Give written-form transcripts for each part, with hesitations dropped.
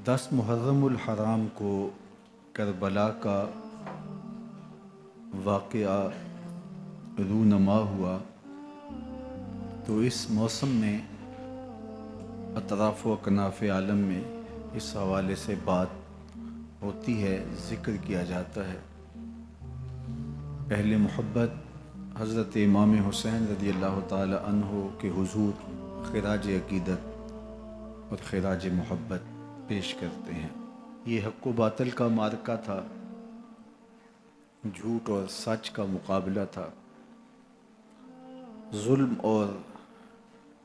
10 محرم الحرام کو کربلا کا واقعہ رونما ہوا تو اس موسم میں اطراف و اکناف عالم میں اس حوالے سے بات ہوتی ہے، ذکر کیا جاتا ہے۔ اہل محبت حضرت امام حسین رضی اللہ تعالی عنہ کے حضور خراج عقیدت اور خراج محبت پیش کرتے ہیں۔ یہ حق و باطل کا معرکہ تھا، جھوٹ اور سچ کا مقابلہ تھا، ظلم اور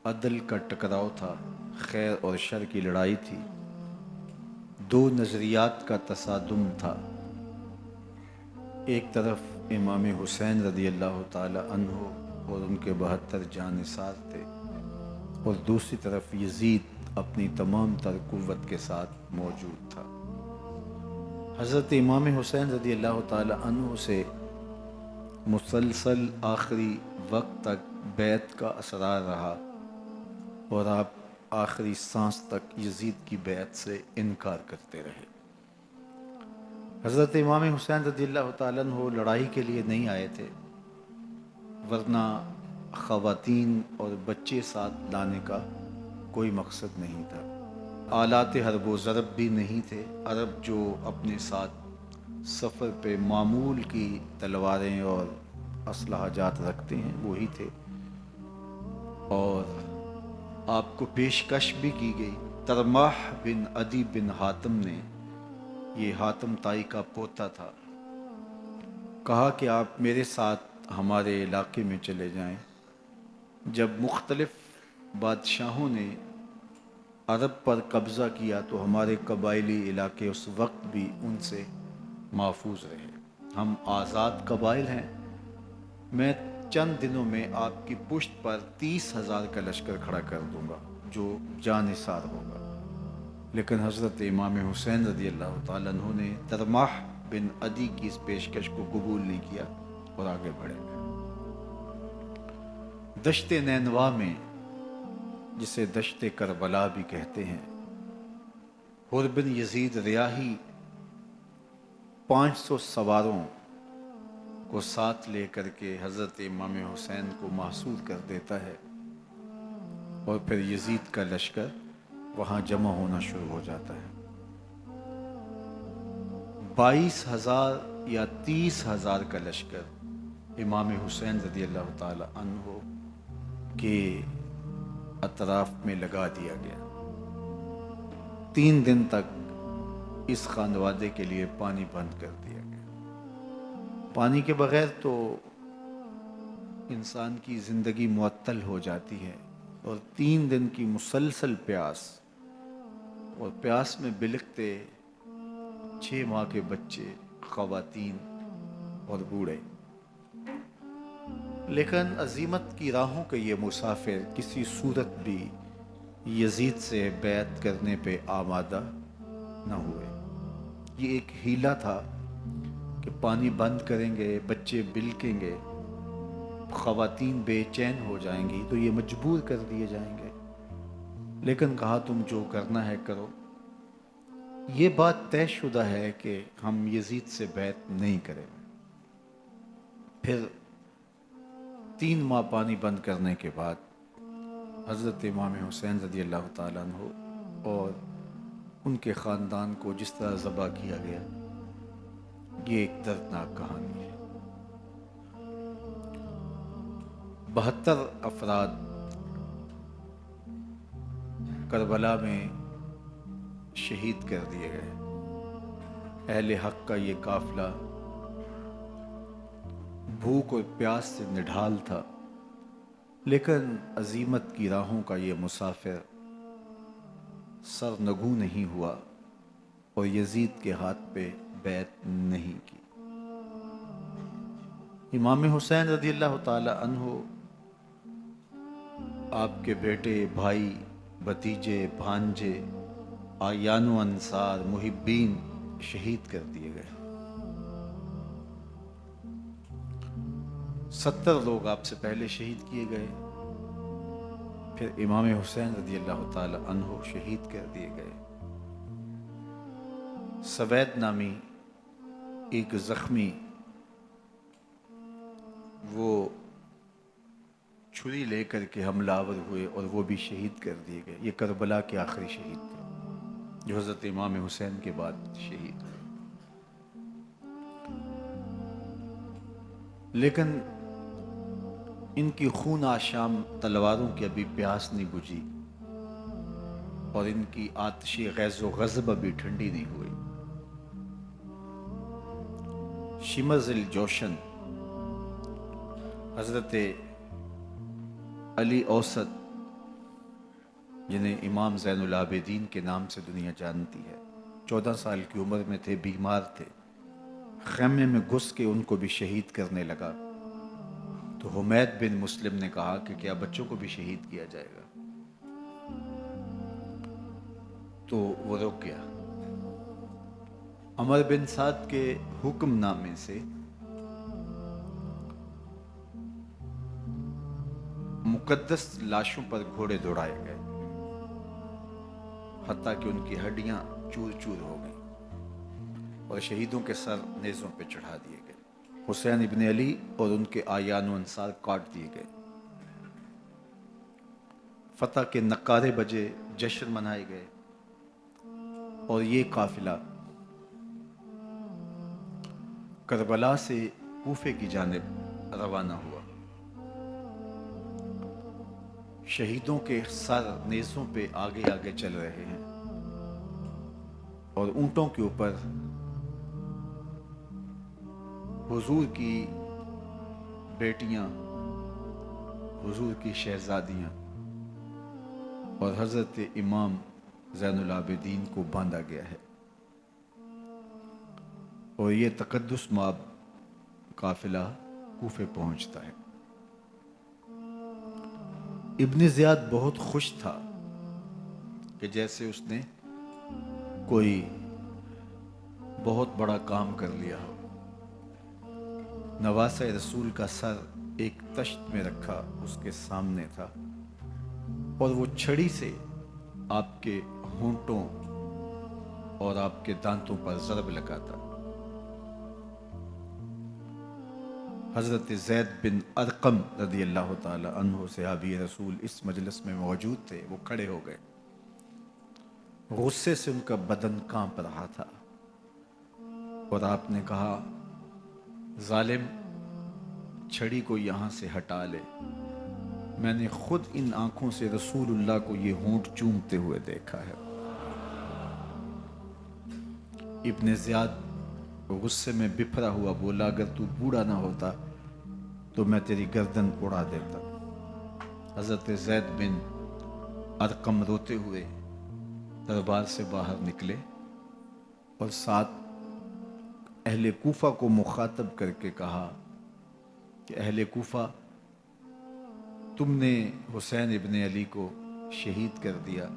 عدل کا ٹکراؤ تھا، خیر اور شر کی لڑائی تھی، دو نظریات کا تصادم تھا۔ ایک طرف امام حسین رضی اللہ تعالی عنہ اور ان کے 72 جانثار تھے، اور دوسری طرف یزید اپنی تمام تر قوت کے ساتھ موجود تھا۔ حضرت امام حسین رضی اللہ تعالی عنہ سے مسلسل آخری وقت تک بیعت کا اثرار رہا، اور آپ آخری سانس تک یزید کی بیعت سے انکار کرتے رہے۔ حضرت امام حسین رضی اللہ تعالیٰ عنہ لڑائی کے لیے نہیں آئے تھے، ورنہ خواتین اور بچے ساتھ لانے کا کوئی مقصد نہیں تھا۔ آلات حرب و ضرب بھی نہیں تھے۔ عرب جو اپنے ساتھ سفر پہ معمول کی تلواریں اور اسلحہ جات رکھتے ہیں وہی تھے، اور آپ کو پیشکش بھی کی گئی۔ ترماح بن عدی بن حاتم نے، یہ حاتم تائی کا پوتا تھا، کہا کہ آپ میرے ساتھ ہمارے علاقے میں چلے جائیں۔ جب مختلف بادشاہوں نے عرب پر قبضہ کیا تو ہمارے قبائلی علاقے اس وقت بھی ان سے محفوظ رہے۔ ہم آزاد قبائل ہیں۔ میں چند دنوں میں آپ کی پشت پر 30,000 کا لشکر کھڑا کر دوں گا جو جانثار ہوگا۔ لیکن حضرت امام حسین رضی اللہ تعالیٰ عنہ نے ترماح بن عدی کی اس پیشکش کو قبول نہیں کیا اور آگے بڑھے گئے۔ دشت نینوا میں، جسے دشت کربلا بھی کہتے ہیں، حر بن یزید ریاحی 500 سواروں کو ساتھ لے کر کے حضرت امام حسین کو محصور کر دیتا ہے، اور پھر یزید کا لشکر وہاں جمع ہونا شروع ہو جاتا ہے۔ 22,000 یا 30,000 کا لشکر امام حسین رضی اللہ تعالی عنہ کے اطراف میں لگا دیا گیا۔ 3 دن تک اس خانوادے کے لیے پانی بند کر دیا گیا۔ پانی کے بغیر تو انسان کی زندگی معطل ہو جاتی ہے، اور 3 دن کی مسلسل پیاس، اور پیاس میں بلکتے 6 ماہ کے بچے، خواتین اور بوڑھے۔ لیکن عزیمت کی راہوں کے یہ مسافر کسی صورت بھی یزید سے بیعت کرنے پہ آمادہ نہ ہوئے۔ یہ ایک ہیلا تھا کہ پانی بند کریں گے، بچے بلکیں گے، خواتین بے چین ہو جائیں گی تو یہ مجبور کر دیے جائیں گے۔ لیکن کہا تم جو کرنا ہے کرو۔ یہ بات طے شدہ ہے کہ ہم یزید سے بیعت نہیں کریں گے۔ پھر 3 ماہ پانی بند کرنے کے بعد حضرت امام حسین رضی اللہ تعالیٰ عنہ اور ان کے خاندان کو جس طرح ذبح کیا گیا، یہ ایک دردناک کہانی ہے۔ 72 افراد کربلا میں شہید کر دیے گئے۔ اہل حق کا یہ قافلہ بھوک اور پیاس سے نڈھال تھا، لیکن عزیمت کی راہوں کا یہ مسافر سرنگوں نہیں ہوا اور یزید کے ہاتھ پہ بیعت نہیں کی۔ امام حسین رضی اللہ تعالی عنہ آپ کے بیٹے، بھائی، بھتیجے، بھانجے، اعیان و انصار، محبین شہید کر دیے گئے۔ 70 لوگ آپ سے پہلے شہید کیے گئے، پھر امام حسین رضی اللہ تعالی عنہ شہید کر دیے گئے۔ سوید نامی ایک زخمی وہ چھری لے کر کے حملہ آور ہوئے اور وہ بھی شہید کر دیے گئے. یہ کربلا کے آخری شہید تھے جو حضرت امام حسین کے بعد شہید ہوئے. لیکن ان کی خون آشام تلواروں کی ابھی پیاس نہیں بجھی اور ان کی آتش غیظ و غضب ابھی ٹھنڈی نہیں ہوئی. شمز الجوشن حضرت علی اوسط جنہیں امام زین العابدین کے نام سے دنیا جانتی ہے، 14 سال کی عمر میں تھے، بیمار تھے، خیمے میں گھس کے ان کو بھی شہید کرنے لگا. تو حمید بن مسلم نے کہا کہ کیا بچوں کو بھی شہید کیا جائے گا؟ تو وہ رک گیا. عمر بن سعد کے حکم نامے سے مقدس لاشوں پر گھوڑے دوڑائے گئے حتیٰ کہ ان کی ہڈیاں چور چور ہو گئیں اور شہیدوں کے سر نیزوں پہ چڑھا دیے گئے. حسین ابن علی اور ان کے آیان و انصار کاٹ دیے گئے. فتح کے نقارے بجے، جشن منائے گئے اور یہ قافلہ کربلا سے کوفے کی جانب روانہ ہوا. شہیدوں کے سر نیزوں پہ آگے آگے چل رہے ہیں اور اونٹوں کے اوپر حضور کی بیٹیاں، حضور کی شہزادیاں اور حضرت امام زین العابدین کو باندھا گیا ہے. اور یہ تقدس مآب قافلہ کوفے پہنچتا ہے. ابن زیاد بہت خوش تھا کہ جیسے اس نے کوئی بہت بڑا کام کر لیا ہو. نواسہ رسول کا سر ایک تشت میں رکھا اس کے سامنے تھا اور وہ چھڑی سے آپ کے ہونٹوں اور آپ کے دانتوں پر ضرب لگاتا. حضرت زید بن ارقم رضی اللہ تعالی عنہ صحابی رسول اس مجلس میں موجود تھے. وہ کھڑے ہو گئے. غصے سے ان کا بدن کانپ رہا تھا اور آپ نے کہا، ظالم، چھڑی کو یہاں سے ہٹا لے. میں نے خود ان آنکھوں سے رسول اللہ کو یہ ہونٹ چومتے ہوئے دیکھا ہے. ابن زیاد غصے میں بپھرا ہوا بولا، اگر تو بوڑھا نہ ہوتا تو میں تیری گردن اڑا دیتا. حضرت زید بن ارقم روتے ہوئے دربار سے باہر نکلے اور ساتھ اہل کوفہ کو مخاطب کر کے کہا کہ اہل کوفہ، تم نے حسین ابن علی کو شہید کر دیا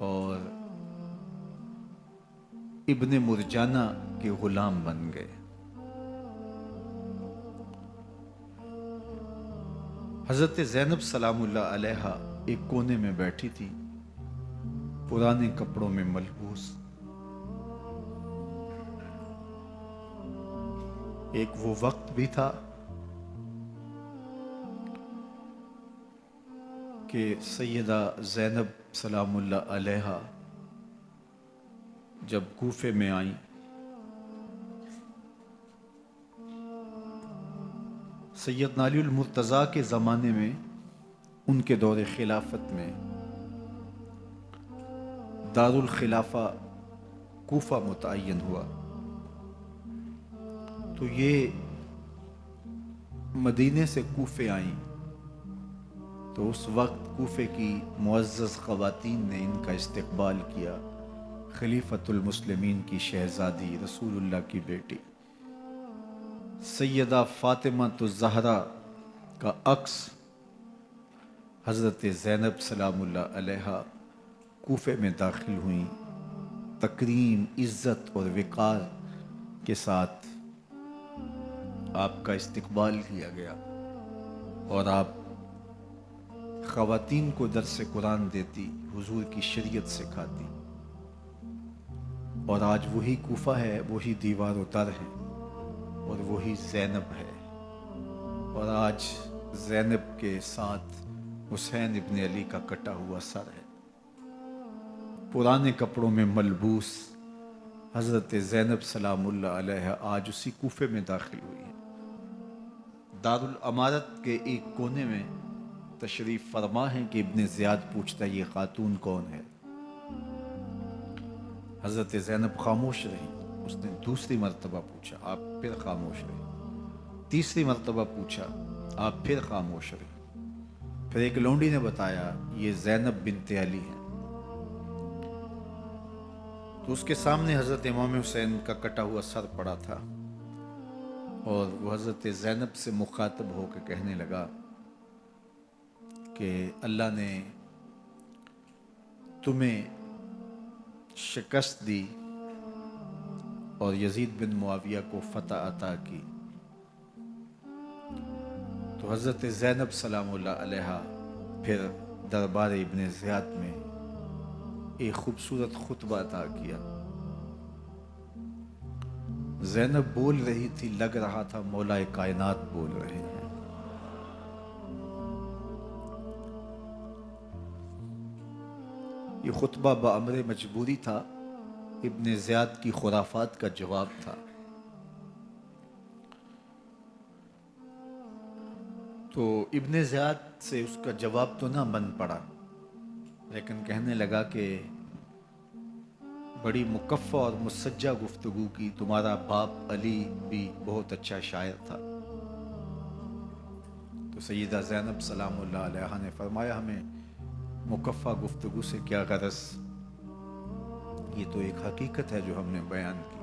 اور ابن مرجانہ کے غلام بن گئے. حضرت زینب سلام اللہ علیہا ایک کونے میں بیٹھی تھی، پرانے کپڑوں میں ملبوس. ایک وہ وقت بھی تھا کہ سیدہ زینب سلام اللہ علیہا جب کوفے میں آئیں سیدنا علی المرتضیٰ کے زمانے میں، ان کے دور خلافت میں دارالخلافہ کوفہ متعین ہوا. تو یہ مدینے سے کوفے آئیں تو اس وقت کوفے کی معزز خواتین نے ان کا استقبال کیا. خلیفۃ المسلمین کی شہزادی، رسول اللہ کی بیٹی سیدہ فاطمہ الزہرا کا عکس حضرت زینب سلام اللہ علیہا کوفے میں داخل ہوئیں. تکریم، عزت اور وقار کے ساتھ آپ کا استقبال کیا گیا اور آپ خواتین کو درس قرآن دیتی، حضور کی شریعت سکھاتی. اور آج وہی کوفہ ہے، وہی دیوار و در ہے، اور وہی زینب ہے، اور آج زینب کے ساتھ حسین ابن علی کا کٹا ہوا سر ہے۔ پرانے کپڑوں میں ملبوس حضرت زینب سلام اللہ علیہ آج اسی کوفے میں داخل ہوئی ہے۔ دارالامارت کے ایک کونے میں تشریف فرما ہے کہ ابن زیاد پوچھتا ہے یہ خاتون کون ہے؟ حضرت زینب خاموش رہی۔ اس نے دوسری مرتبہ پوچھا، آپ پھر خاموش رہی۔ تیسری مرتبہ پوچھا، آپ پھر خاموش رہی۔ پھر ایک لونڈی نے بتایا یہ زینب بنت علی ہے۔ تو اس کے سامنے حضرت امام حسین کا کٹا ہوا سر پڑا تھا، اور وہ حضرت زینب سے مخاطب ہو کے کہنے لگا کہ اللہ نے تمہیں شکست دی اور یزید بن معاویہ کو فتح عطا کی۔ تو حضرت زینب سلام اللہ علیہ پھر دربار ابن زیاد میں ایک خوبصورت خطبہ عطا کیا۔ زینب بول رہی تھی، لگ رہا تھا مولا کائنات بول رہے ہیں۔ یہ خطبہ بامر مجبوری تھا، ابن زیاد کی خرافات کا جواب تھا۔ تو ابن زیاد سے اس کا جواب تو نہ بن پڑا، لیکن کہنے لگا کہ بڑی مکفہ اور مسجع گفتگو کی، تمہارا باپ علی بھی بہت اچھا شاعر تھا۔ تو سیدہ زینب سلام اللہ علیہ نے فرمایا ہمیں مکفہ گفتگو سے کیا غرض، یہ تو ایک حقیقت ہے جو ہم نے بیان کی۔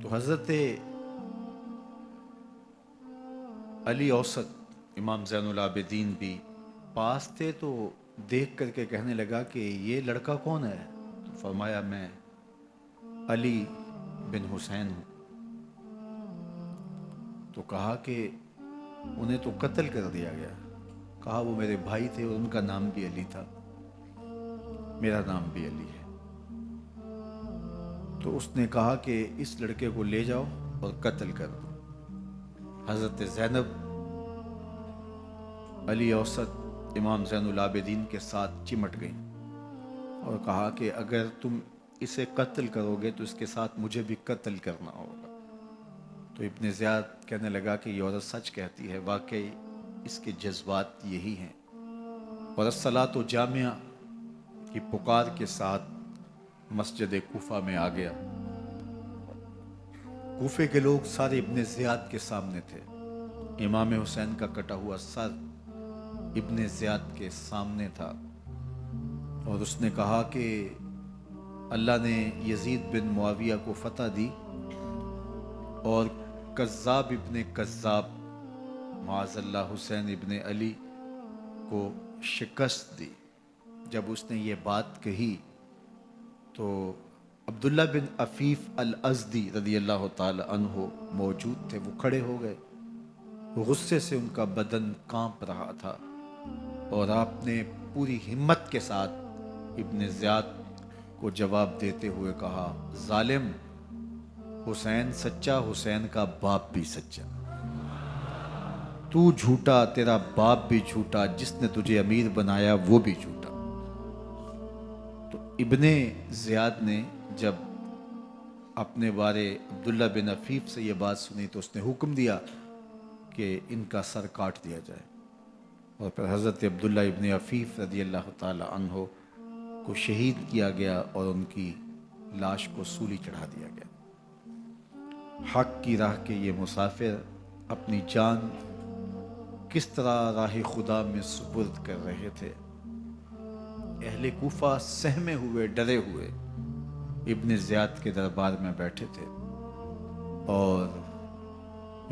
تو حضرت علی اوسط امام زین العابدین بھی پاس تھے، تو دیکھ کر کے کہنے لگا کہ یہ لڑکا کون ہے؟ تو فرمایا میں علی بن حسین ہوں۔ تو کہا کہ انہیں تو قتل کر دیا گیا۔ کہا وہ میرے بھائی تھے اور ان کا نام بھی علی تھا، میرا نام بھی علی ہے۔ تو اس نے کہا کہ اس لڑکے کو لے جاؤ اور قتل کر دو۔ حضرت زینب علی اوسط امام زین العابدین کے ساتھ چمٹ گئیں اور کہا کہ اگر تم اسے قتل کرو گے تو اس کے ساتھ مجھے بھی قتل کرنا ہوگا۔ تو ابن زیاد کہنے لگا کہ یہ عورت سچ کہتی ہے، واقعی اس کے جذبات یہی ہیں۔ اور الصلاۃ جامعہ کی پکار کے ساتھ مسجد کوفہ میں آ گیا۔ کوفے کے لوگ سارے ابن زیاد کے سامنے تھے۔ امام حسین کا کٹا ہوا سر ابن زیاد کے سامنے تھا، اور اس نے کہا کہ اللہ نے یزید بن معاویہ کو فتح دی اور کذاب ابن کذاب معاذ اللہ حسین ابن علی کو شکست دی۔ جب اس نے یہ بات کہی تو عبداللہ بن عفیف الازدی رضی اللہ تعالی عنہ موجود تھے، وہ کھڑے ہو گئے۔ غصے سے ان کا بدن کانپ رہا تھا، اور آپ نے پوری ہمت کے ساتھ ابن زیاد کو جواب دیتے ہوئے کہا، ظالم، حسین سچا، حسین کا باپ بھی سچا، تو جھوٹا، تیرا باپ بھی جھوٹا، جس نے تجھے امیر بنایا وہ بھی جھوٹا۔ تو ابن زیاد نے جب اپنے بارے عبداللہ بن عفیف سے یہ بات سنی تو اس نے حکم دیا کہ ان کا سر کاٹ دیا جائے، اور پھر حضرت عبداللہ ابن عفیف رضی اللہ تعالی عنہ کو شہید کیا گیا اور ان کی لاش کو سولی چڑھا دیا گیا۔ حق کی راہ کے یہ مسافر اپنی جان کس طرح راہ خدا میں سپرد کر رہے تھے۔ اہل کوفہ سہمے ہوئے، ڈرے ہوئے ابن زیاد کے دربار میں بیٹھے تھے، اور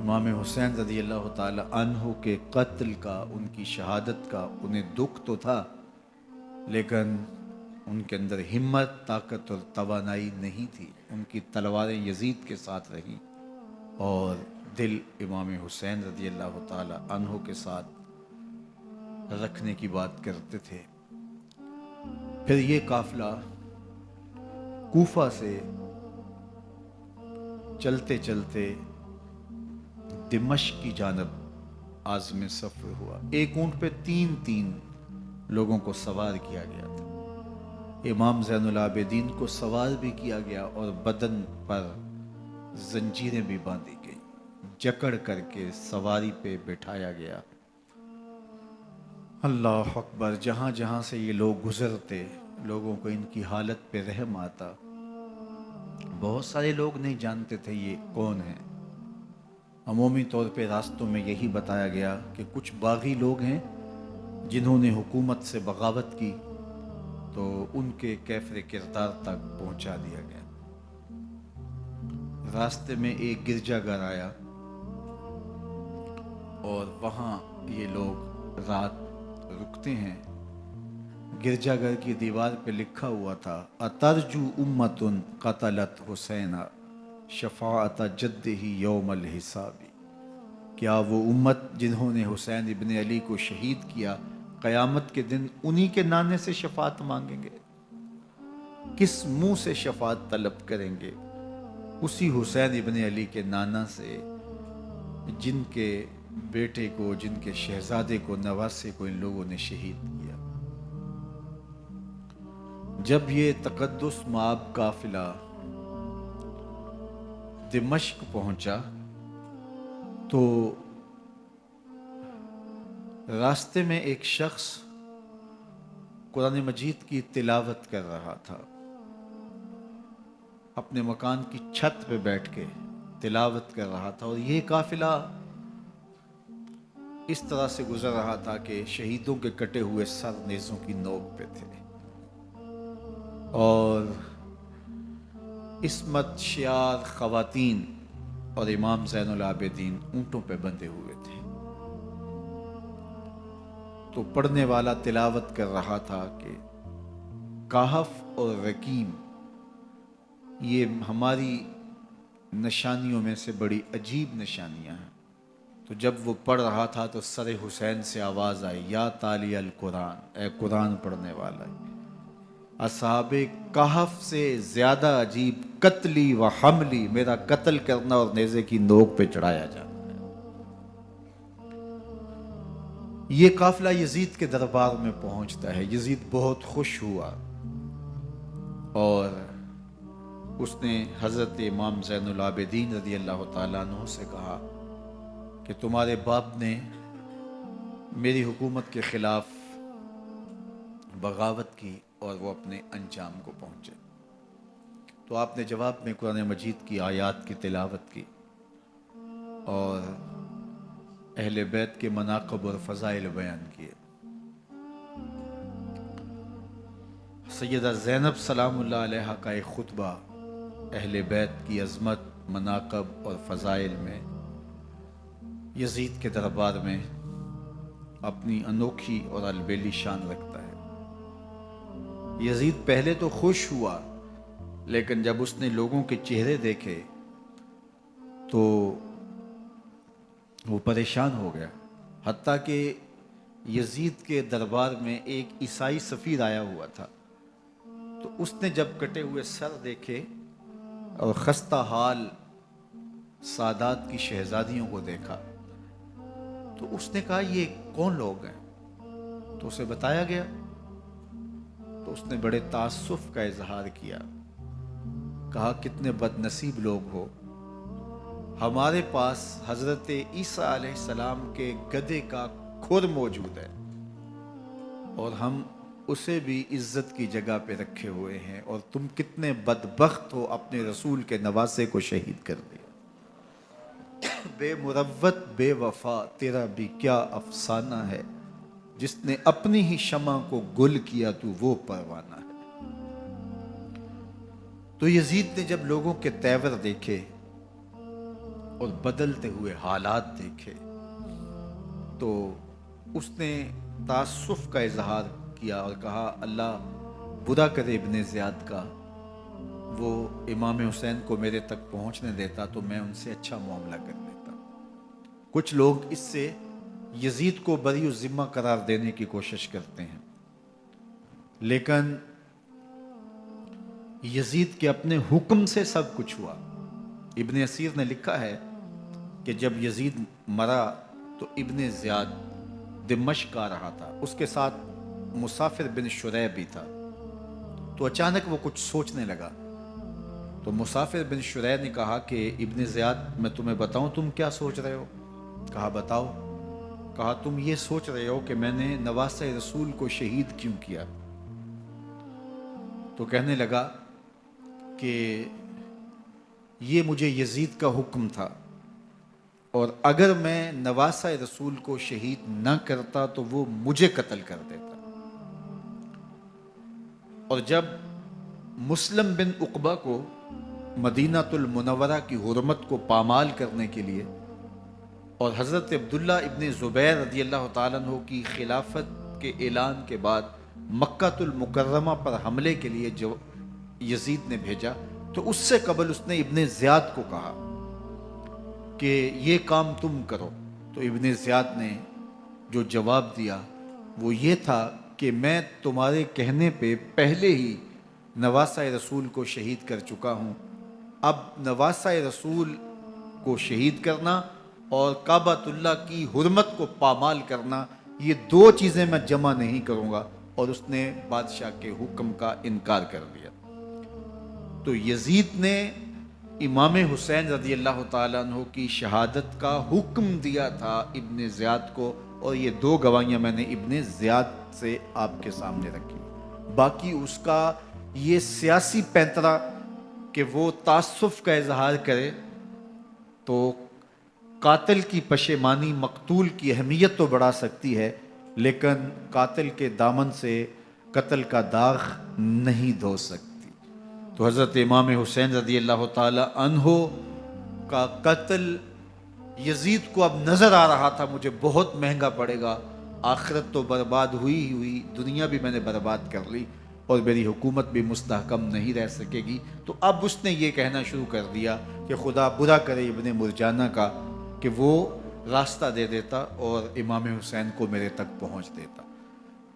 امام حسین رضی اللہ تعالی عنہ کے قتل کا، ان کی شہادت کا انہیں دکھ تو تھا، لیکن ان کے اندر ہمت، طاقت اور توانائی نہیں تھی۔ ان کی تلواریں یزید کے ساتھ رہیں اور دل امام حسین رضی اللہ تعالی عنہ کے ساتھ رکھنے کی بات کرتے تھے۔ پھر یہ قافلہ کوفہ سے چلتے چلتے دمشق کی جانب عازم سفر ہوا. ایک اونٹ پہ تین لوگوں کو سوار کیا گیا تھا. امام زین العابدین کو سوار بھی کیا گیا اور بدن پر زنجیریں بھی باندھی گئی. جکڑ کر کے سواری پہ بٹھایا گیا. اللہ اکبر. جہاں جہاں سے یہ لوگ گزرتے لوگوں کو ان کی حالت پہ رحم آتا. بہت سارے لوگ نہیں جانتے تھے یہ کون ہیں. عمومی طور پہ راستوں میں یہی بتایا گیا کہ کچھ باغی لوگ ہیں جنہوں نے حکومت سے بغاوت کی تو ان کے کیفر کردار تک پہنچا دیا گیا. راستے میں ایک گرجا گھر آیا اور وہاں یہ لوگ رات رکتے ہیں. گرجا گھر کی دیوار پہ لکھا ہوا تھا اترجو امت قتلت حسین شفاعت جدہ یوم الحساب. کیا وہ امت جنہوں نے حسین ابن علی کو شہید کیا قیامت کے دن انہی کے نانے سے شفاعت مانگیں گے؟ کس منہ سے شفاعت طلب کریں گے؟ اسی حسین ابن علی کے نانا سے جن کے بیٹے کو، جن کے شہزادے کو، نواسے کو ان لوگوں نے شہید کیا. جب یہ تقدس مآب قافلہ دمشق پہنچا تو راستے میں ایک شخص قرآن مجید کی تلاوت کر رہا تھا. اپنے مکان کی چھت پہ بیٹھ کے تلاوت کر رہا تھا اور یہ قافلہ اس طرح سے گزر رہا تھا کہ شہیدوں کے کٹے ہوئے سر نیزوں کی نوک پہ تھے اور عصمت شیار خواتین اور امام زین العابدین اونٹوں پہ بندھے ہوئے تھے. تو پڑھنے والا تلاوت کر رہا تھا کہ کہف اور رقیم یہ ہماری نشانیوں میں سے بڑی عجیب نشانیاں ہیں. تو جب وہ پڑھ رہا تھا تو سر حسین سے آواز آئی یا تالی القرآن، اے قرآن پڑھنے والا. اصحاب کہف سے زیادہ عجیب قتلی و حملی، میرا قتل کرنا اور نیزے کی نوک پہ چڑھایا جانا ہے. یہ قافلہ یزید کے دربار میں پہنچتا ہے. یزید بہت خوش ہوا اور اس نے حضرت امام زین العابدین رضی اللہ تعالیٰ عنہ سے کہا کہ تمہارے باپ نے میری حکومت کے خلاف بغاوت کی اور وہ اپنے انجام کو پہنچے. تو آپ نے جواب میں قرآن مجید کی آیات کی تلاوت کی اور اہل بیت کے مناقب اور فضائل بیان کیے. سیدہ زینب سلام اللہ علیہ کا ایک خطبہ اہل بیت کی عظمت، مناقب اور فضائل میں یزید کے دربار میں اپنی انوکھی اور البیلی شان رکھتا ہے. یزید پہلے تو خوش ہوا لیکن جب اس نے لوگوں کے چہرے دیکھے تو وہ پریشان ہو گیا. حتیٰ کہ یزید کے دربار میں ایک عیسائی سفیر آیا ہوا تھا تو اس نے جب کٹے ہوئے سر دیکھے اور خستہ حال سادات کی شہزادیوں کو دیکھا تو اس نے کہا یہ کون لوگ ہیں؟ تو اسے بتایا گیا تو اس نے بڑے تعصف کا اظہار کیا. کہا کتنے بد نصیب لوگ ہو، ہمارے پاس حضرت عیسیٰ علیہ السلام کے گدھے کا کھر موجود ہے اور ہم اسے بھی عزت کی جگہ پہ رکھے ہوئے ہیں اور تم کتنے بدبخت ہو، اپنے رسول کے نواسے کو شہید کر دیا. بے مروت بے وفا تیرا بھی کیا افسانہ ہے، جس نے اپنی ہی شمع کو گل کیا تو وہ پروانہ ہے. تو یزید نے جب لوگوں کے تیور دیکھے اور بدلتے ہوئے حالات دیکھے تو اس نے تعصف کا اظہار کیا اور کہا اللہ برا کرے ابن زیاد کا، وہ امام حسین کو میرے تک پہنچنے دیتا تو میں ان سے اچھا معاملہ کر لیتا. کچھ لوگ اس سے یزید کو بری الذمہ قرار دینے کی کوشش کرتے ہیں لیکن یزید کے اپنے حکم سے سب کچھ ہوا۔ ابن اسیر نے لکھا ہے کہ جب یزید مرا تو ابن زیاد دمشق آ رہا تھا، اس کے ساتھ مسافر بن شریح بھی تھا، تو اچانک وہ کچھ سوچنے لگا۔ تو مسافر بن شریح نے کہا کہ ابن زیاد میں تمہیں بتاؤں تم کیا سوچ رہے ہو؟ کہا بتاؤ۔ کہا تم یہ سوچ رہے ہو کہ میں نے نواسہ رسول کو شہید کیوں کیا؟ تو کہنے لگا کہ یہ مجھے یزید کا حکم تھا، اور اگر میں نواسہ رسول کو شہید نہ کرتا تو وہ مجھے قتل کر دیتا۔ اور جب مسلم بن عقبہ کو مدینہ المنورہ کی حرمت کو پامال کرنے کے لیے اور حضرت عبداللہ ابن زبیر رضی اللہ تعالیٰ عنہ کی خلافت کے اعلان کے بعد مکہ المکرمہ پر حملے کے لیے جو یزید نے بھیجا، تو اس سے قبل اس نے ابن زیاد کو کہا کہ یہ کام تم کرو۔ تو ابن زیاد نے جو جواب دیا وہ یہ تھا کہ میں تمہارے کہنے پہ پہلے ہی نواسہ رسول کو شہید کر چکا ہوں، اب نواسہ رسول کو شہید کرنا اور کعبۃ اللہ کی حرمت کو پامال کرنا، یہ دو چیزیں میں جمع نہیں کروں گا۔ اور اس نے بادشاہ کے حکم کا انکار کر دیا۔ تو یزید نے امام حسین رضی اللہ تعالیٰ عنہ کی شہادت کا حکم دیا تھا ابن زیاد کو، اور یہ دو گواہیاں میں نے ابن زیاد سے آپ کے سامنے رکھی۔ باقی اس کا یہ سیاسی پینترا کہ وہ تعصب کا اظہار کرے، تو قاتل کی پشیمانی مقتول کی اہمیت تو بڑھا سکتی ہے، لیکن قاتل کے دامن سے قتل کا داغ نہیں دھو سکتی۔ تو حضرت امام حسین رضی اللہ تعالی عنہ کا قتل یزید کو اب نظر آ رہا تھا مجھے بہت مہنگا پڑے گا، آخرت تو برباد ہوئی ہی ہوئی، دنیا بھی میں نے برباد کر لی اور میری حکومت بھی مستحکم نہیں رہ سکے گی۔ تو اب اس نے یہ کہنا شروع کر دیا کہ خدا برا کرے ابن مرجانہ کا کہ وہ راستہ دے دیتا اور امام حسین کو میرے تک پہنچ دیتا۔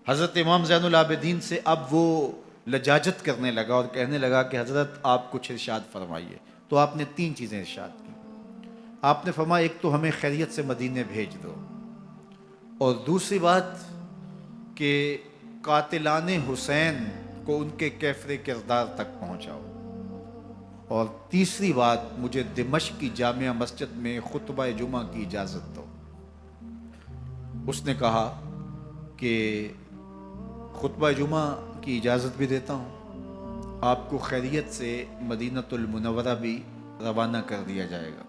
حضرت امام زین العابدین سے اب وہ لجاجت کرنے لگا اور کہنے لگا کہ حضرت آپ کچھ ارشاد فرمائیے۔ تو آپ نے تین چیزیں ارشاد کی۔ آپ نے فرمایا ایک تو ہمیں خیریت سے مدینے بھیج دو، اور دوسری بات کہ قاتلان حسین کو ان کے کیفر کردار تک پہنچاؤ، اور تیسری بات مجھے دمشق کی جامعہ مسجد میں خطبہ جمعہ کی اجازت دو۔ اس نے کہا کہ خطبہ جمعہ کی اجازت بھی دیتا ہوں، آپ کو خیریت سے مدینہ المنورہ بھی روانہ کر دیا جائے گا،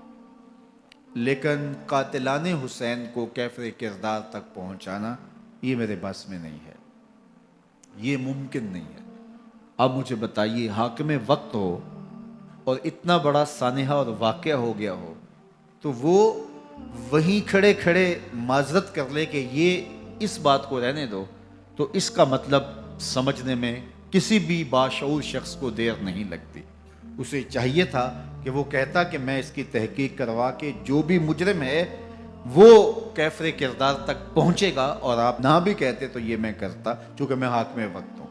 لیکن قاتلان حسین کو کیفر کردار تک پہنچانا یہ میرے بس میں نہیں ہے، یہ ممکن نہیں ہے۔ اب مجھے بتائیے، حاکم وقت ہو اور اتنا بڑا سانحہ اور واقعہ ہو گیا ہو تو وہ وہیں کھڑے کھڑے معذرت کر لے کہ یہ اس بات کو رہنے دو، تو اس کا مطلب سمجھنے میں کسی بھی باشعور شخص کو دیر نہیں لگتی۔ اسے چاہیے تھا کہ وہ کہتا کہ میں اس کی تحقیق کروا کے جو بھی مجرم ہے وہ کیفر کردار تک پہنچے گا، اور آپ نہ بھی کہتے تو یہ میں کرتا چونکہ میں حاکم وقت ہوں۔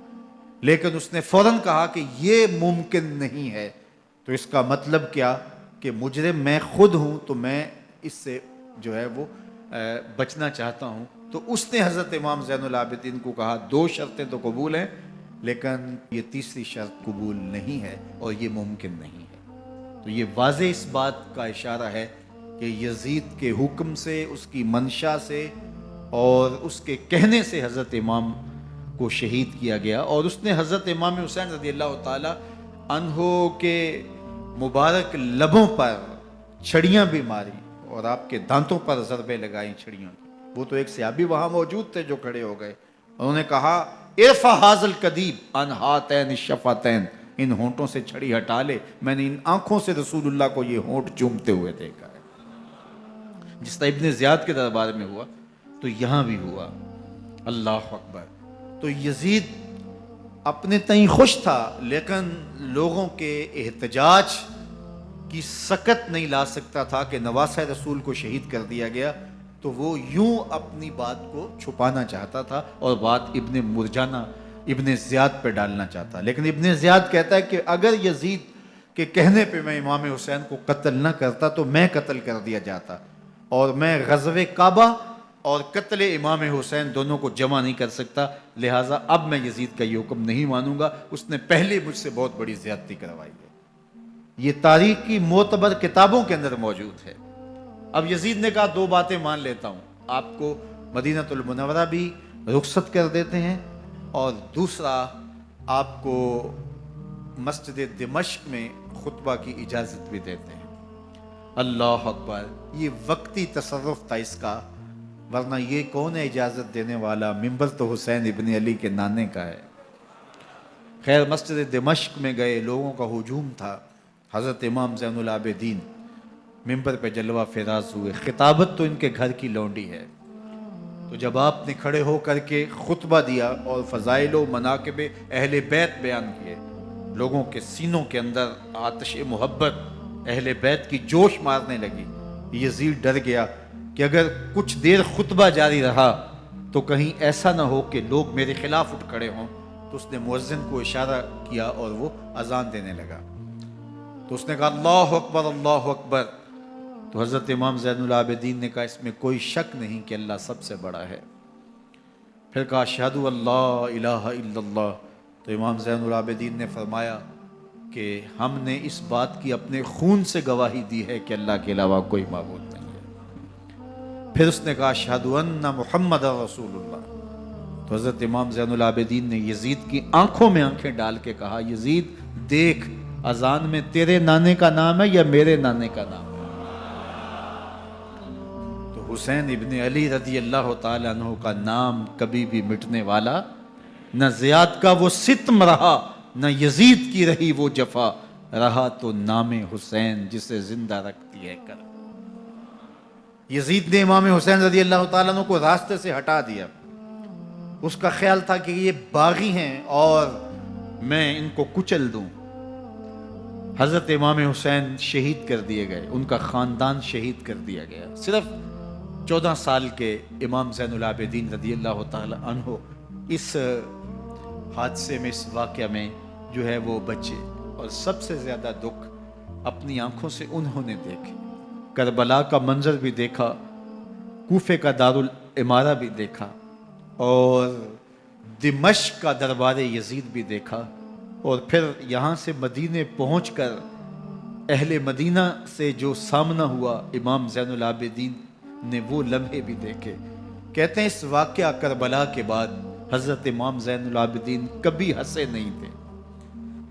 لیکن اس نے فوراً کہا کہ یہ ممکن نہیں ہے، تو اس کا مطلب کیا کہ مجرم میں خود ہوں، تو میں اس سے جو ہے وہ بچنا چاہتا ہوں۔ تو اس نے حضرت امام زین العابدین کو کہا دو شرطیں تو قبول ہیں، لیکن یہ تیسری شرط قبول نہیں ہے اور یہ ممکن نہیں ہے۔ تو یہ واضح اس بات کا اشارہ ہے کہ یزید کے حکم سے، اس کی منشا سے اور اس کے کہنے سے حضرت امام کو شہید کیا گیا، اور اس نے حضرت امام حسین رضی اللہ تعالی عنہ کے مبارک لبوں پر چھڑیاں بھی ماری اور آپ کے دانتوں پر ضربیں لگائیں چھڑیوں کی۔ وہ تو ایک صحابی وہاں موجود تھے جو کھڑے ہو گئے، انہوں نے کہا ارفع ھذا القدیب عن ھاتین الشفتین، ان ہونٹوں سے چھڑی ہٹا لے، میں نے ان آنکھوں سے رسول اللہ کو یہ ہونٹ چومتے ہوئے دیکھا ہے۔ جس طرح ابن زیاد کے دربار میں ہوا تو یہاں بھی ہوا۔ اللہ اکبر۔ تو یزید اپنے تئیں خوش تھا، لیکن لوگوں کے احتجاج کی سکت نہیں لا سکتا تھا کہ نواسہ رسول کو شہید کر دیا گیا، تو وہ یوں اپنی بات کو چھپانا چاہتا تھا، اور بات ابن مرجانہ ابن زیاد پہ ڈالنا چاہتا، لیکن ابن زیاد کہتا ہے کہ اگر یزید کے کہنے پہ میں امام حسین کو قتل نہ کرتا تو میں قتل کر دیا جاتا، اور میں غزوہ کعبہ اور قتل امام حسین دونوں کو جمع نہیں کر سکتا، لہٰذا اب میں یزید کا یہ حکم نہیں مانوں گا، اس نے پہلے مجھ سے بہت بڑی زیادتی کروائی ہے۔ یہ تاریخ کی معتبر کتابوں کے اندر موجود ہے۔ اب یزید نے کہا دو باتیں مان لیتا ہوں، آپ کو مدینہ المنورہ بھی رخصت کر دیتے ہیں، اور دوسرا آپ کو مسجد دمشق میں خطبہ کی اجازت بھی دیتے ہیں۔ اللہ اکبر، یہ وقتی تصرف تھا اس کا، ورنہ یہ کون ہے اجازت دینے والا؟ ممبر تو حسین ابن علی کے نانے کا ہے۔ خیر، مسجد دمشق میں گئے، لوگوں کا ہجوم تھا، حضرت امام زین العابدین ممبر پہ جلوہ فراز ہوئے، خطابت تو ان کے گھر کی لونڈی ہے، تو جب آپ نے کھڑے ہو کر کے خطبہ دیا اور فضائل و مناقب اہل بیت بیان کیے، لوگوں کے سینوں کے اندر آتش محبت اہل بیت کی جوش مارنے لگی۔ یزید ڈر گیا کہ اگر کچھ دیر خطبہ جاری رہا تو کہیں ایسا نہ ہو کہ لوگ میرے خلاف اٹھ کھڑے ہوں، تو اس نے مؤذن کو اشارہ کیا اور وہ اذان دینے لگا، تو اس نے کہا اللہ اکبر اللہ اکبر، تو حضرت امام زین العابدین نے کہا اس میں کوئی شک نہیں کہ اللہ سب سے بڑا ہے۔ پھر کہا اشہد اللہ الہ الا اللہ، تو امام زین العابدین نے فرمایا کہ ہم نے اس بات کی اپنے خون سے گواہی دی ہے کہ اللہ کے علاوہ کوئی معبود نہیں ہے۔ پھر اس نے کہا اشہد ان محمد رسول اللہ، تو حضرت امام زین العابدین نے یزید کی آنکھوں میں آنکھیں ڈال کے کہا یزید دیکھ، اذان میں تیرے نانے کا نام ہے یا میرے نانے کا نام ہے؟ تو حسین ابن علی رضی اللہ تعالیٰ عنہ کا نام کبھی بھی مٹنے والا نہ زیاد کا وہ ستم رہا، نہ یزید کی رہی وہ جفا، رہا تو نام حسین جسے زندہ رکھتی ہے کر۔ یزید نے امام حسین رضی اللہ تعالیٰ عنہ کو راستے سے ہٹا دیا، اس کا خیال تھا کہ یہ باغی ہیں اور میں ان کو کچل دوں۔ حضرت امام حسین شہید کر دیے گئے، ان کا خاندان شہید کر دیا گیا۔ صرف 14 سال کے امام زین العابدین رضی اللہ تعالی عنہ اس حادثے میں، اس واقعہ میں جو ہے وہ بچے، اور سب سے زیادہ دکھ اپنی آنکھوں سے انہوں نے دیکھے، کربلا کا منظر بھی دیکھا، کوفے کا دارالعمارہ بھی دیکھا، اور دمشق کا دربار یزید بھی دیکھا، اور پھر یہاں سے مدینے پہنچ کر اہل مدینہ سے جو سامنا ہوا امام زین العابدین نے وہ لمحے بھی دیکھے۔ کہتے ہیں اس واقعہ کربلا کے بعد حضرت امام زین العابدین کبھی ہنسے نہیں تھے،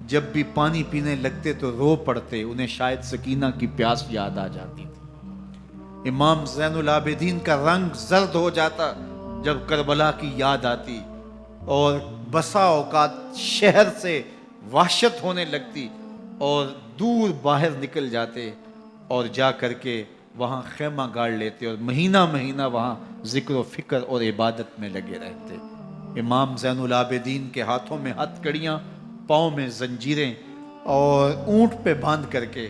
جب بھی پانی پینے لگتے تو رو پڑتے، انہیں شاید سکینہ کی پیاس یاد آ جاتی تھی۔ امام زین العابدین کا رنگ زرد ہو جاتا جب کربلا کی یاد آتی، اور بسا اوقات شہر سے وحشت ہونے لگتی اور دور باہر نکل جاتے اور جا کر کے وہاں خیمہ گاڑ لیتے اور مہینہ مہینہ وہاں ذکر و فکر اور عبادت میں لگے رہتے۔ امام زین العابدین کے ہاتھوں میں ہتھ کڑیاں، پاؤں میں زنجیریں، اور اونٹ پہ باندھ کر کے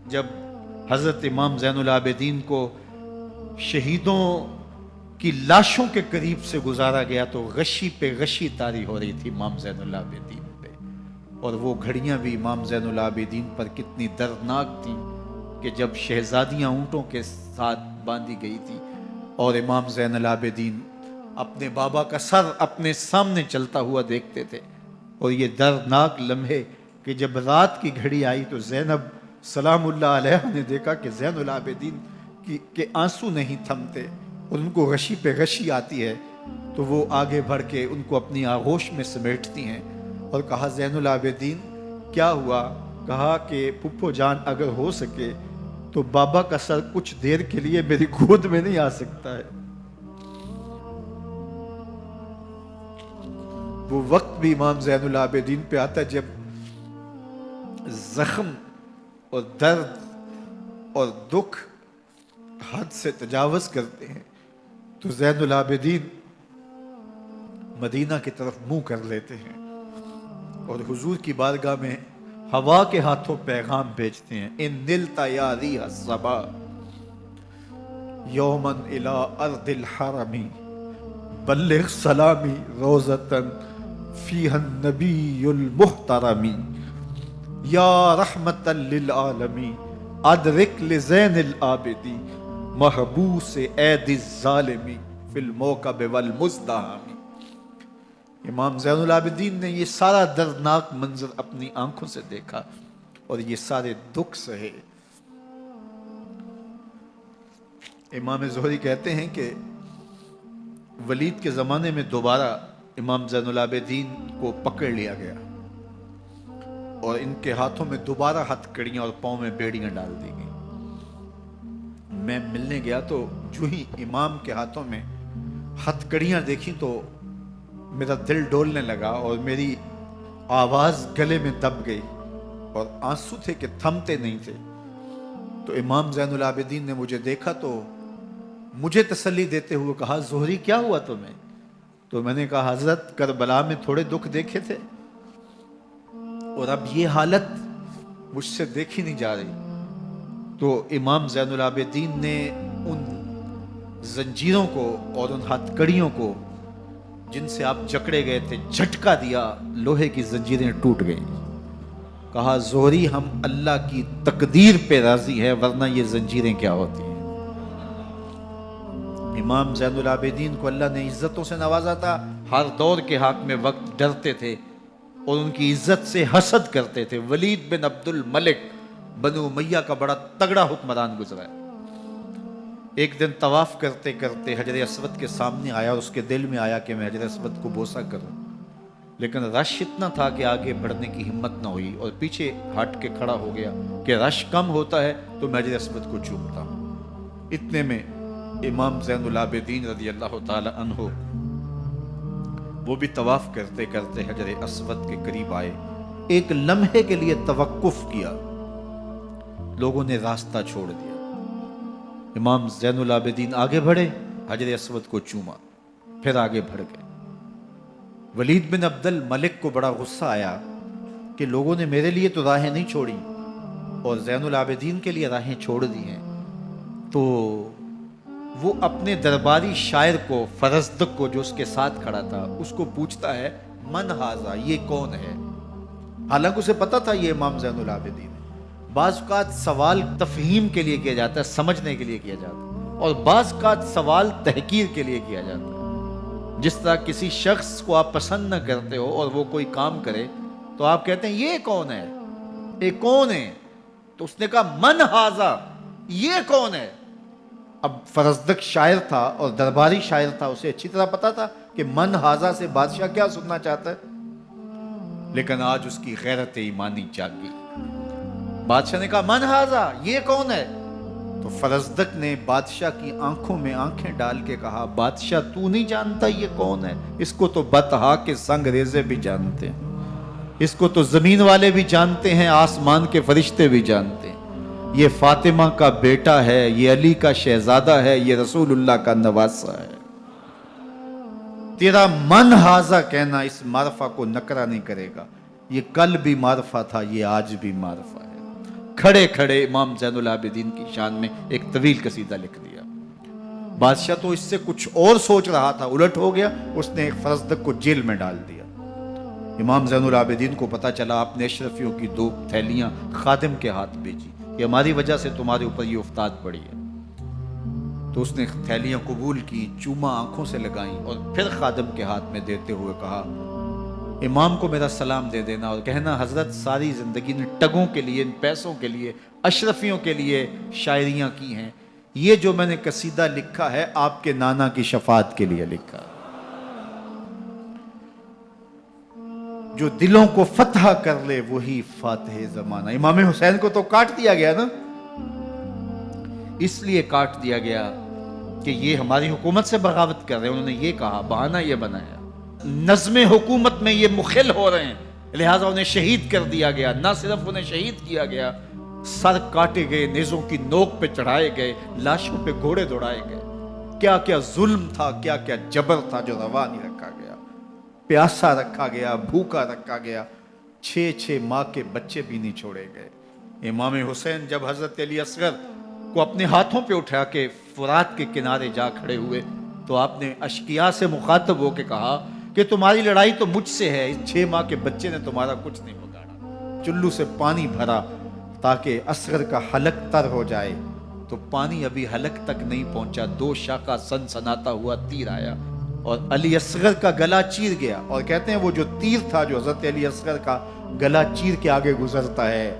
جب حضرت امام زین العابدین کو شہیدوں کی لاشوں کے قریب سے گزارا گیا تو غشی پہ غشی طاری ہو رہی تھی امام زین العابدین پہ، اور وہ گھڑیاں بھی امام زین العابدین پر کتنی دردناک تھیں کہ جب شہزادیاں اونٹوں کے ساتھ باندھی گئی تھی اور امام زین العابدین اپنے بابا کا سر اپنے سامنے چلتا ہوا دیکھتے تھے، اور یہ دردناک لمحے کہ جب رات کی گھڑی آئی تو زینب سلام اللہ علیہ نے دیکھا کہ زین العابدین کے آنسو نہیں تھمتے اور ان کو غشی پہ غشی آتی ہے، تو وہ آگے بڑھ کے ان کو اپنی آغوش میں سمیٹتی ہیں اور کہا زین العابدین کیا ہوا؟ کہا کہ پھپھو جان اگر ہو سکے تو بابا کا سر کچھ دیر کے لیے میری گود میں نہیں آ سکتا ہے۔ وہ وقت بھی امام زین العابدین پہ آتا ہے جب زخم اور درد اور دکھ حد سے تجاوز کرتے ہیں تو زین العابدین مدینہ کی طرف منہ کر لیتے ہیں اور حضور کی بارگاہ میں ہوا کے ہاتھوں پیغام بھیجتے ہیں، ان نلتا یا ریح الصبا یومن الی ارض الحرمی بلغ سلامی روزتن فیہا النبی المحترمی یا رحمتا للعالمین ادرک لزین العابدی محبوس عید الظالمی فی الموکب والمزدحمی۔ امام زین العابدین نے یہ سارا دردناک منظر اپنی آنکھوں سے دیکھا اور یہ سارے دکھ سہے۔ امام زہری کہتے ہیں کہ ولید کے زمانے میں دوبارہ امام زین العابدین کو پکڑ لیا گیا اور ان کے ہاتھوں میں دوبارہ ہتھ کڑیاں اور پاؤں میں بیڑیاں ڈال دی گئیں۔ میں ملنے گیا تو جو ہی امام کے ہاتھوں میں ہتھ کڑیاں دیکھی تو میرا دل ڈولنے لگا اور میری آواز گلے میں دب گئی اور آنسو تھے کہ تھمتے نہیں تھے۔ تو امام زین العابدین نے مجھے دیکھا تو مجھے تسلی دیتے ہوئے کہا زہری کیا ہوا تمہیں؟ تو میں نے کہا حضرت کربلا میں تھوڑے دکھ دیکھے تھے اور اب یہ حالت مجھ سے دیکھی نہیں جا رہی۔ تو امام زین العابدین نے ان زنجیروں کو اور ان ہتھ کڑیوں کو جن سے آپ جکڑے گئے تھے جھٹکا دیا، لوہے کی زنجیریں ٹوٹ گئیں۔ کہا زہری ہم اللہ کی تقدیر پہ راضی ہے ورنہ یہ زنجیریں کیا ہوتی ہیں۔ امام زین العابدین کو اللہ نے عزتوں سے نوازا تھا، ہر دور کے حاکم وقت ڈرتے تھے اور ان کی عزت سے حسد کرتے تھے۔ ولید بن عبد الملک بنو امیہ کا بڑا تگڑا حکمران گزرا ہے۔ ایک دن طواف کرتے کرتے حجر اسود کے سامنے آیا اور اس کے دل میں آیا کہ میں حجر اسود کو بوسہ کروں، لیکن رش اتنا تھا کہ آگے بڑھنے کی ہمت نہ ہوئی اور پیچھے ہٹ کے کھڑا ہو گیا کہ رش کم ہوتا ہے تو میں حجر اسود کو چومتا ہوں۔ اتنے میں امام زین العابدین رضی اللہ تعالی عنہ وہ بھی طواف کرتے کرتے حجر اسود کے قریب آئے، ایک لمحے کے لیے توقف کیا، لوگوں نے راستہ چھوڑ دیا۔ امام زین العابدین آگے بڑھے، حجر اسود کو چوما، پھر آگے بڑھ گئے۔ ولید بن عبد الملک کو بڑا غصہ آیا کہ لوگوں نے میرے لیے تو راہیں نہیں چھوڑی اور زین العابدین کے لیے راہیں چھوڑ دی ہیں۔ تو وہ اپنے درباری شاعر کو، فرزدق کو جو اس کے ساتھ کھڑا تھا، اس کو پوچھتا ہے من ھذا، یہ کون ہے؟ حالانکہ اسے پتا تھا یہ امام زین العابدین ہے۔ بعض اوقات سوال تفہیم کے لیے کیا جاتا ہے، سمجھنے کے لیے کیا جاتا ہے، اور بعض اوقات سوال تحقیر کے لیے کیا جاتا ہے۔ جس طرح کسی شخص کو آپ پسند نہ کرتے ہو اور وہ کوئی کام کرے تو آپ کہتے ہیں یہ کون ہے، یہ کون ہے؟ تو اس نے کہا من ھذا، یہ کون ہے؟ اب فرزدق شاعر تھا اور درباری شاعر تھا، اسے اچھی طرح پتا تھا کہ من ھذا سے بادشاہ کیا سننا چاہتا ہے، لیکن آج اس کی غیرت ایمانی جاگ گئی۔ بادشاہ نے کہا من ھذا، یہ کون ہے؟ تو فرزدق نے بادشاہ کی آنکھوں میں آنکھیں ڈال کے کہا بادشاہ تو نہیں جانتا یہ کون ہے؟ اس کو تو بطحا کے سنگ ریزے بھی جانتے ہیں، اس کو تو زمین والے بھی جانتے ہیں، آسمان کے فرشتے بھی جانتے ہیں۔ یہ فاطمہ کا بیٹا ہے، یہ علی کا شہزادہ ہے، یہ رسول اللہ کا نواسہ ہے۔ تیرا من ھذا کہنا اس معرفہ کو نکرا نہیں کرے گا، یہ کل بھی معرفہ تھا، یہ آج بھی معرفہ ہے۔ کھڑے کھڑے امام زین العابدین کی شان میں ایک طویل قصیدہ لکھ دیا۔ بادشاہ تو اس سے کچھ اور سوچ رہا تھا، الٹ ہو گیا، اس نے ایک فرزدق کو جیل میں ڈال دیا۔ امام زین العابدین کو پتا چلا، آپ نے اشرفیوں کی 2 تھیلیاں خادم کے ہاتھ بھیجی کہ ہماری وجہ سے تمہارے اوپر یہ افتاد پڑی ہے۔ تو اس نے تھیلیاں قبول کی، چوما، آنکھوں سے لگائیں اور پھر خادم کے ہاتھ میں دیتے ہوئے کہا امام کو میرا سلام دے دینا اور کہنا حضرت ساری زندگی نے ٹگوں کے لیے، ان پیسوں کے لیے، اشرفیوں کے لیے شاعریاں کی ہیں، یہ جو میں نے قصیدہ لکھا ہے آپ کے نانا کی شفاعت کے لیے لکھا، جو دلوں کو فتح کر لے وہی فاتح زمانہ۔ امام حسین کو تو کاٹ دیا گیا نا، اس لیے کاٹ دیا گیا کہ یہ ہماری حکومت سے بغاوت کر رہے ہیں، انہوں نے یہ کہا، بہانہ یہ بنایا، نظم حکومت میں یہ مخل ہو رہے ہیں، لہٰذا انہیں شہید کر دیا گیا۔ نہ صرف انہیں شہید کیا گیا، سر کاٹے گئے، نیزوں کی نوک پہ چڑھائے گئے، لاشوں پہ گھوڑے دوڑائے گئے۔ کیا کیا ظلم تھا، کیا کیا جبر تھا جو روا نہیں رکھا گیا، پیاسا رکھا گیا، بھوکا رکھا گیا، 6 ماہ کے بچے بھی نہیں چھوڑے گئے۔ امام حسین جب حضرت علی اصغر کو اپنے ہاتھوں پہ اٹھا کے فرات کے کنارے جا کھڑے ہوئے تو آپ نے اشقیاء سے مخاطب ہو کے کہا کہ تمہاری لڑائی تو مجھ سے ہے، اس 6 ماہ کے بچے نے تمہارا کچھ نہیں بگاڑا۔ چلو سے پانی بھرا تاکہ اصغر کا حلق تر ہو جائے، تو پانی ابھی حلق تک نہیں پہنچا، 2 شاخہ سنسناتا ہوا تیر آیا اور علی اصغر کا گلا چیر گیا۔ اور کہتے ہیں وہ جو تیر تھا جو حضرت علی اصغر کا گلا چیر کے آگے گزرتا ہے،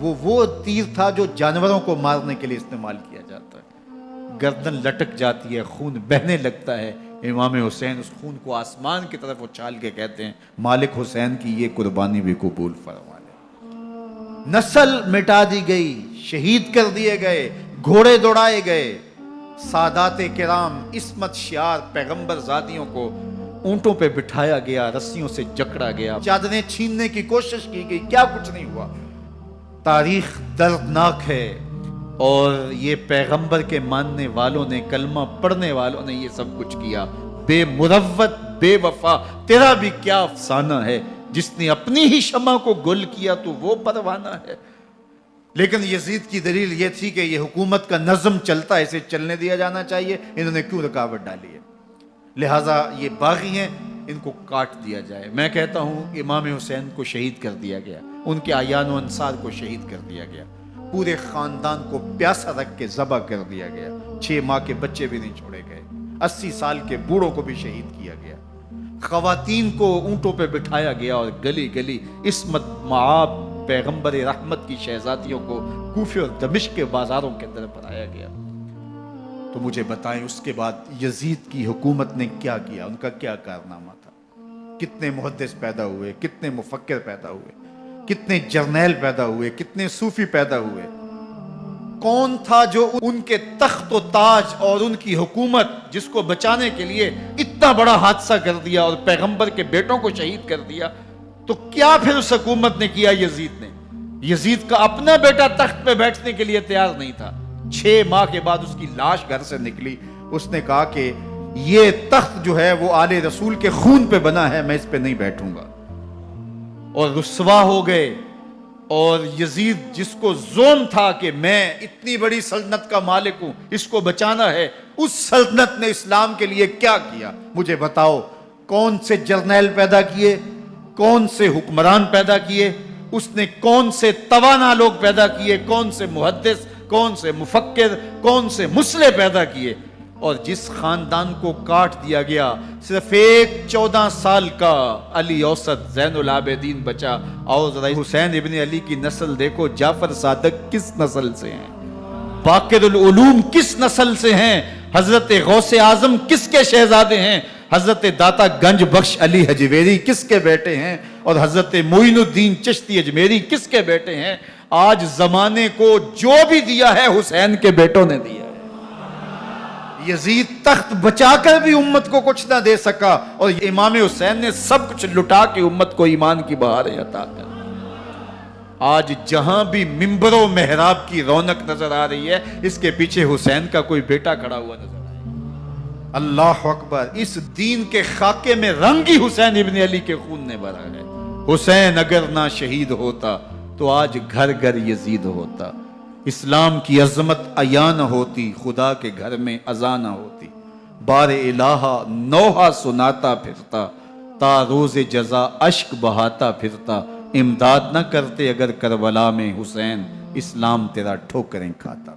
وہ تیر تھا جو جانوروں کو مارنے کے لیے استعمال کیا جاتا ہے۔ گردن لٹک جاتی ہے، خون بہنے لگتا ہے۔ امام حسین اس خون کو آسمان کی طرف اچھال کے کہتے ہیں مالک حسین کی یہ قربانی بھی قبول فرما لے۔ نسل مٹا دی گئی، شہید کر دیے گئے، گھوڑے دوڑائے گئے، سادات کرام عصمت شعار پیغمبر زادیوں کو اونٹوں پہ بٹھایا گیا، رسیوں سے جکڑا گیا، چادریں چھیننے کی کوشش کی گئی، کیا کچھ نہیں ہوا۔ تاریخ دردناک ہے، اور یہ پیغمبر کے ماننے والوں نے، کلمہ پڑھنے والوں نے یہ سب کچھ کیا۔ بے مروت، بے وفا، تیرا بھی کیا افسانہ ہے، جس نے اپنی ہی شمع کو گل کیا تو وہ پروانہ ہے۔ لیکن یزید کی دلیل یہ تھی کہ یہ حکومت کا نظم چلتا ہے، اسے چلنے دیا جانا چاہیے، انہوں نے کیوں رکاوٹ ڈالی ہے، لہٰذا یہ باغی ہیں، ان کو کاٹ دیا جائے۔ میں کہتا ہوں امام حسین کو شہید کر دیا گیا، ان کے اعیان و انصار کو شہید کر دیا گیا، پورے خاندان کو پیاسا رکھ کے ذبح کر دیا گیا، 6 ماہ کے بچے بھی نہیں چھوڑے گئے، 80 سال کے بوڑھوں کو بھی شہید کیا گیا، خواتین کو اونٹوں پہ بٹھایا گیا، اور گلی گلی عصمت معاب پیغمبر رحمت کی شہزادیوں کو کوفے اور دمشق کے بازاروں کے اندر بنایا گیا۔ تو مجھے بتائیں اس کے بعد یزید کی حکومت نے کیا کیا، ان کا کیا کارنامہ تھا؟ کتنے محدث پیدا ہوئے، کتنے مفکر پیدا ہوئے، کتنے جرنیل پیدا ہوئے، کتنے صوفی پیدا ہوئے؟ کون تھا جو ان کے تخت و تاج اور ان کی حکومت جس کو بچانے کے لیے اتنا بڑا حادثہ کر دیا اور پیغمبر کے بیٹوں کو شہید کر دیا؟ تو کیا پھر اس حکومت نے کیا یزید نے؟ یزید کا اپنا بیٹا تخت پہ بیٹھنے کے لیے تیار نہیں تھا۔ 6 ماہ کے بعد اس کی لاش گھر سے نکلی، اس نے کہا کہ یہ تخت جو ہے وہ آل رسول کے خون پہ بنا ہے، میں اس پہ نہیں بیٹھوں گا، اور رسوا ہو گئے۔ اور یزید جس کو زوم تھا کہ میں اتنی بڑی سلطنت کا مالک ہوں، اس کو بچانا ہے، اس سلطنت نے اسلام کے لیے کیا کیا؟ مجھے بتاؤ، کون سے جرنیل پیدا کیے، کون سے حکمران پیدا کیے، اس نے کون سے توانا لوگ پیدا کیے، کون سے محدث، کون سے مفکر، کون سے مسلح پیدا کیے؟ اور جس خاندان کو کاٹ دیا گیا، صرف ایک 14 سال کا علی اوسط زین العابدین بچا۔ اور ذرا حسین ابن علی کی نسل دیکھو، جعفر صادق کس نسل سے ہیں، باقر العلوم کس نسل سے ہیں، حضرت غوث اعظم کس کے شہزادے ہیں، حضرت داتا گنج بخش علی حجویری کس کے بیٹے ہیں، اور حضرت معین الدین چشتی اجمیری کس کے بیٹے ہیں؟ آج زمانے کو جو بھی دیا ہے حسین کے بیٹوں نے دیا ہے۔ یزید تخت بچا کر بھی امت کو کچھ نہ دے سکا، اور امام حسین نے سب کچھ لٹا کے امت کو ایمان کی بہاریں عطا کر۔ آج جہاں بھی منبر و محراب کی رونق نظر آ رہی ہے، اس کے پیچھے حسین کا کوئی بیٹا کھڑا ہوا نظر آ رہا ہے۔ اللہ اکبر، اس دین کے خاکے میں رنگ ہی حسین ابن علی کے خون نے بھرا ہے۔ حسین اگر نہ شہید ہوتا تو آج گھر گھر یزید ہوتا، اسلام کی عظمت عیاں نہ ہوتی، خدا کے گھر میں اذان نہ ہوتی، بار الہا نوحہ سناتا پھرتا، تا روز جزا اشک بہاتا پھرتا، امداد نہ کرتے اگر کربلا میں حسین، اسلام تیرا ٹھوکریں کھاتا۔